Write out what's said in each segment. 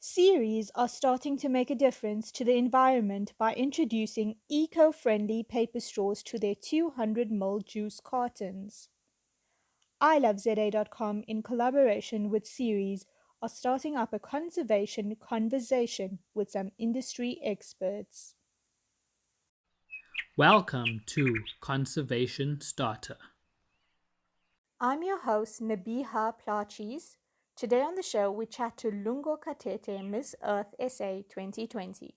Series are starting to make a difference to the environment by introducing eco-friendly paper straws to their 200 ml juice cartons. iloveza.com, in collaboration with Series, are starting up a conservation conversation with some industry experts. Welcome to Conservation Starter. I'm your host, Nabihah Plaatjes. Today on the show, we chat to Lungo Katete, Miss Earth SA 2020.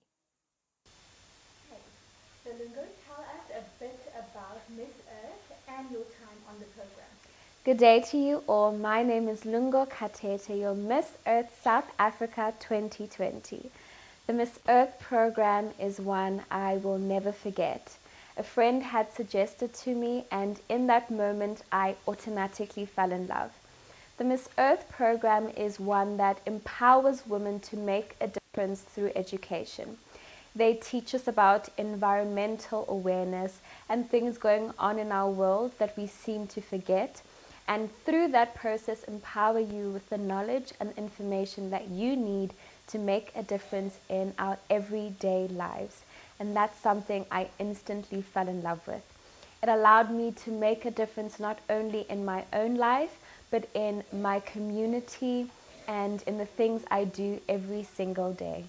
So Lungo, tell us a bit about Miss Earth and your time on the program. Good day to you all. My name is Lungo Katete, your Miss Earth South Africa 2020. The Miss Earth program is one I will never forget. A friend had suggested to me, and in that moment I automatically fell in love. The Miss Earth program is one that empowers women to make a difference through education. They teach us about environmental awareness and things going on in our world that we seem to forget, and through that process empower you with the knowledge and information that you need to make a difference in our everyday lives. And that's something I instantly fell in love with. It allowed me to make a difference not only in my own life, but in my community and in the things I do every single day.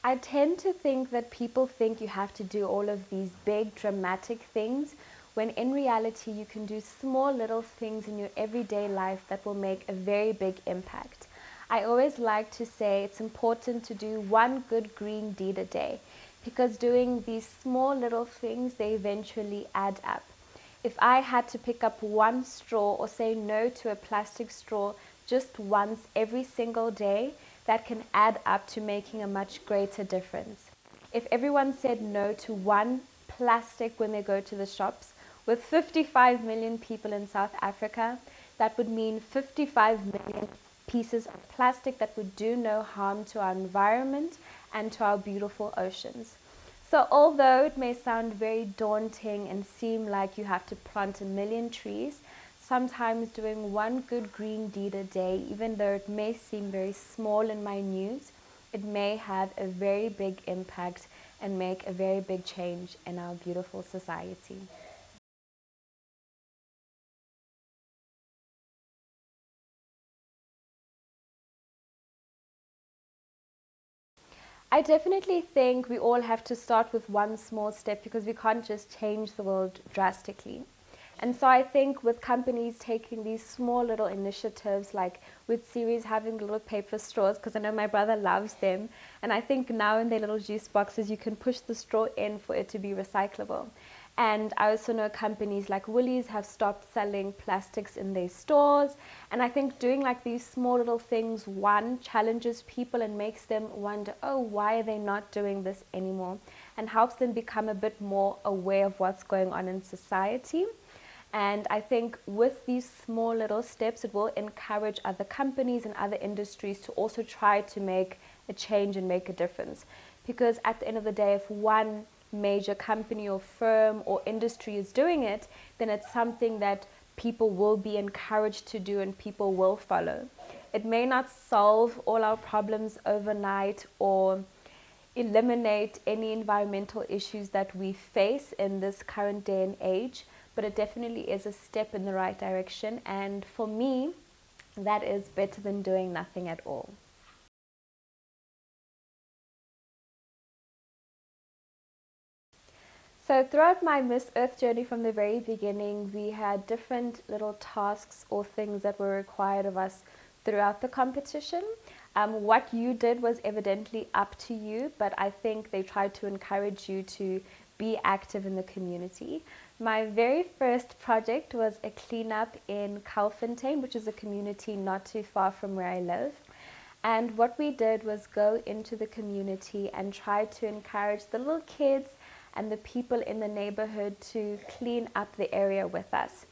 I tend to think that people think you have to do all of these big dramatic things, when in reality you can do small little things in your everyday life that will make a very big impact. I always like to say it's important to do one good green deed a day, because doing these small little things, they eventually add up. If I had to pick up one straw or say no to a plastic straw just once every single day, that can add up to making a much greater difference. If everyone said no to one plastic when they go to the shops, with 55 million people in South Africa, that would mean 55 million pieces of plastic that would do no harm to our environment and to our beautiful oceans. So although it may sound very daunting and seem like you have to plant a million trees, sometimes doing one good green deed a day, even though it may seem very small and minute, it may have a very big impact and make a very big change in our beautiful society. I definitely think we all have to start with one small step, because we can't just change the world drastically. And so I think with companies taking these small little initiatives, like with Series having little paper straws, because I know my brother loves them, and I think now in their little juice boxes you can push the straw in for it to be recyclable. And I also know companies like Woolies have stopped selling plastics in their stores. And I think doing like these small little things, one, challenges people and makes them wonder, oh, why are they not doing this anymore? And helps them become a bit more aware of what's going on in society. And I think with these small little steps, it will encourage other companies and other industries to also try to make a change and make a difference. Because at the end of the day, if one major company or firm or industry is doing it, then it's something that people will be encouraged to do and people will follow. It may not solve all our problems overnight or eliminate any environmental issues that we face in this current day and age, but it definitely is a step in the right direction. And for me, that is better than doing nothing at all. So throughout my Miss Earth journey from the very beginning, we had different little tasks or things that were required of us throughout the competition. What you did was evidently up to you, but I think they tried to encourage you to be active in the community. My very first project was a cleanup in Kalfontein, which is a community not too far from where I live. And what we did was go into the community and try to encourage the little kids and the people in the neighborhood to clean up the area with us.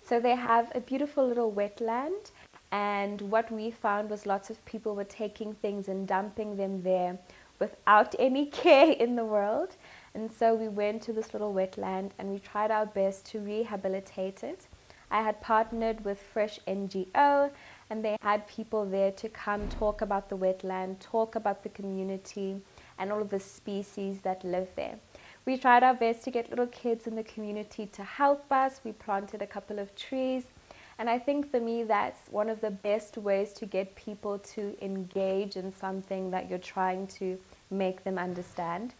So they have a beautiful little wetland, and what we found was lots of people were taking things and dumping them there without any care in the world. And so we went to this little wetland and we tried our best to rehabilitate it. I had partnered with Fresh NGO, and they had people there to come talk about the wetland, talk about the community and all of the species that live there. We tried our best to get little kids in the community to help us. We planted a couple of trees. And I think for me, that's one of the best ways to get people to engage in something that you're trying to make them understand.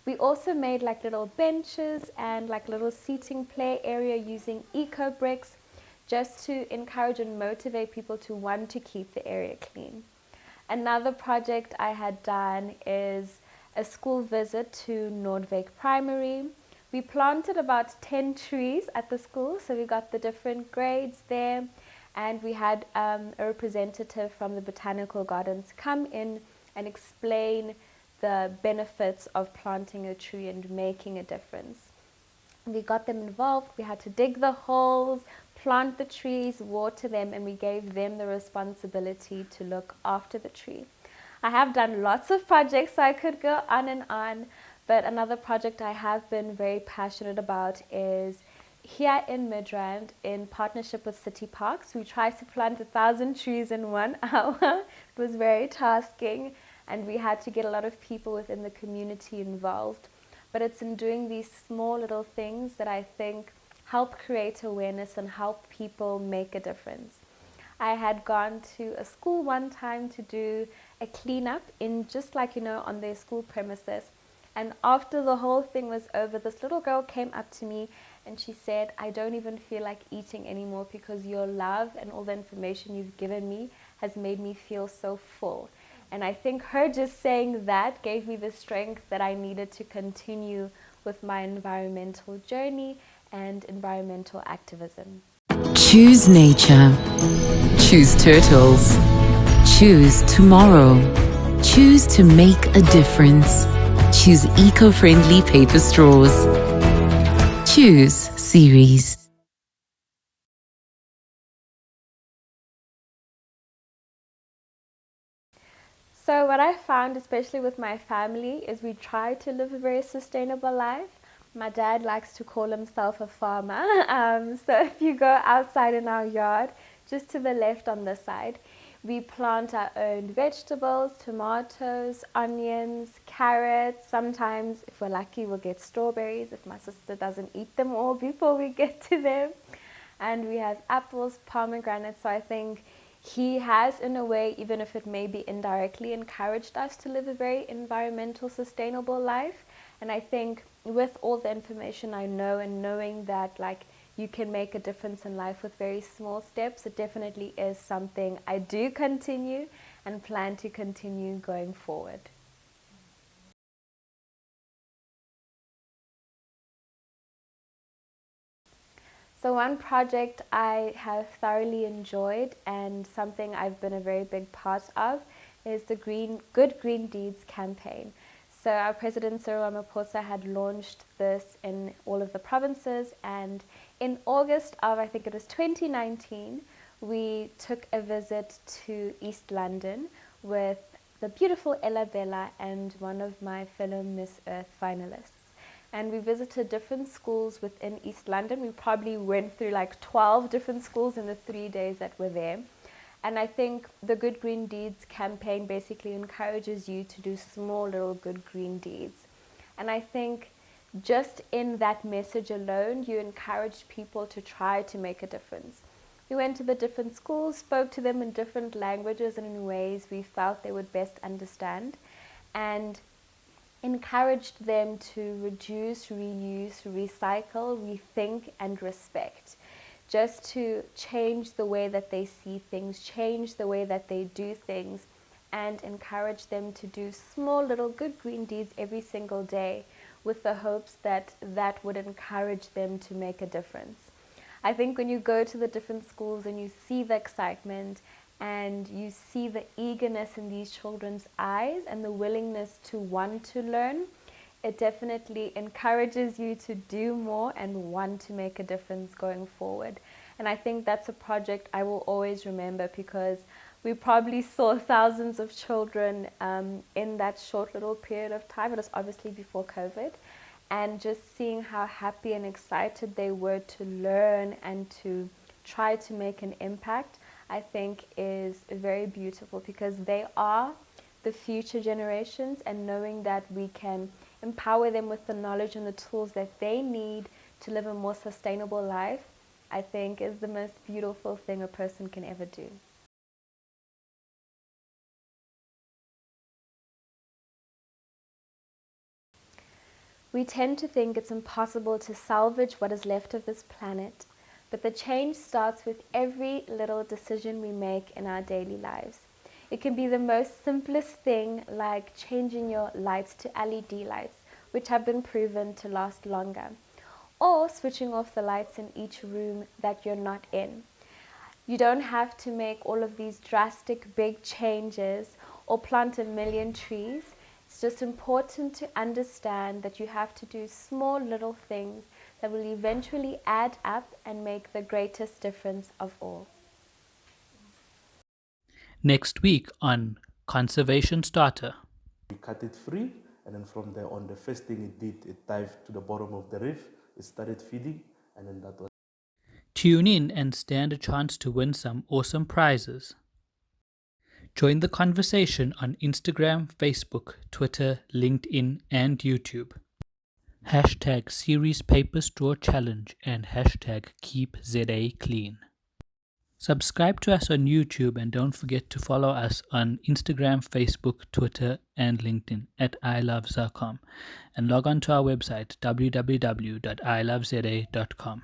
We also made like little benches and like little seating play area using eco bricks, just to encourage and motivate people to want to keep the area clean. Another project I had done is a school visit to Noordwijk Primary. We planted about 10 trees at the school, so we got the different grades there, and we had a representative from the botanical gardens come in and explain the benefits of planting a tree and making a difference. We got them involved. We had to dig the holes, plant the trees, water them, and we gave them the responsibility to look after the tree. I have done lots of projects, so I could go on and on, but another project I have been very passionate about is here in Midrand, in partnership with City Parks. We tried to plant 1,000 trees in 1 hour. It was very tasking, and we had to get a lot of people within the community involved. But it's in doing these small little things that I think help create awareness and help people make a difference. I had gone to a school one time to do a cleanup in just like, on their school premises. And after the whole thing was over, this little girl came up to me and she said, "I don't even feel like eating anymore because your love and all the information you've given me has made me feel so full." And I think her just saying that gave me the strength that I needed to continue with my environmental journey and environmental activism. Choose nature. Choose turtles. Choose tomorrow. Choose to make a difference. Choose eco-friendly paper straws. Choose Series. So what I found, especially with my family, is we try to live a very sustainable life. My dad likes to call himself a farmer. So if you go outside in our yard, just to the left on this side, we plant our own vegetables, tomatoes, onions, carrots. Sometimes, if we're lucky, we'll get strawberries if my sister doesn't eat them all before we get to them. And we have apples, pomegranates. So I think he has, in a way, even if it may be indirectly, encouraged us to live a very environmental, sustainable life. And I think with all the information I know and knowing that you can make a difference in life with very small steps, it definitely is something I do continue and plan to continue going forward. So one project I have thoroughly enjoyed and something I've been a very big part of is the Good Green Deeds campaign. So our President Cyril Ramaphosa had launched this in all of the provinces, and in August of, I think it was 2019, we took a visit to East London with the beautiful Ella Bella and one of my fellow Miss Earth finalists. And we visited different schools within East London. We probably went through 12 different schools in the 3 days that we're there. And I think the Good Green Deeds campaign basically encourages you to do small little good green deeds. And I think just in that message alone, you encourage people to try to make a difference. We went to the different schools, spoke to them in different languages and in ways we felt they would best understand, and encouraged them to reduce, reuse, recycle, rethink, and respect. Just to change the way that they see things, change the way that they do things, and encourage them to do small little good green deeds every single day with the hopes that that would encourage them to make a difference. I think when you go to the different schools and you see the excitement and you see the eagerness in these children's eyes and the willingness to want to learn, it definitely encourages you to do more and want to make a difference going forward. And I think that's a project I will always remember, because we probably saw thousands of children in that short little period of time. It was obviously before COVID. and just seeing how happy and excited they were to learn and to try to make an impact, I think is very beautiful, because they are the future generations, and knowing that we can empower them with the knowledge and the tools that they need to live a more sustainable life, I think is the most beautiful thing a person can ever do. We tend to think it's impossible to salvage what is left of this planet, but the change starts with every little decision we make in our daily lives. It can be the most simplest thing, like changing your lights to LED lights, which have been proven to last longer, or switching off the lights in each room that you're not in. You don't have to make all of these drastic big changes or plant a million trees. It's just important to understand that you have to do small little things that will eventually add up and make the greatest difference of all. Next week on Conservation Starter. We cut it free, and then from there on, the first thing it did, it dived to the bottom of the reef, it started feeding, and then that was. Tune in and stand a chance to win some awesome prizes. Join the conversation on Instagram, Facebook, Twitter, LinkedIn, and YouTube. Hashtag Series Paper Straw Challenge and hashtag Keep ZA Clean. Subscribe to us on YouTube, and don't forget to follow us on Instagram, Facebook, Twitter, and LinkedIn at iloveza.com, and log on to our website www.iloveza.com.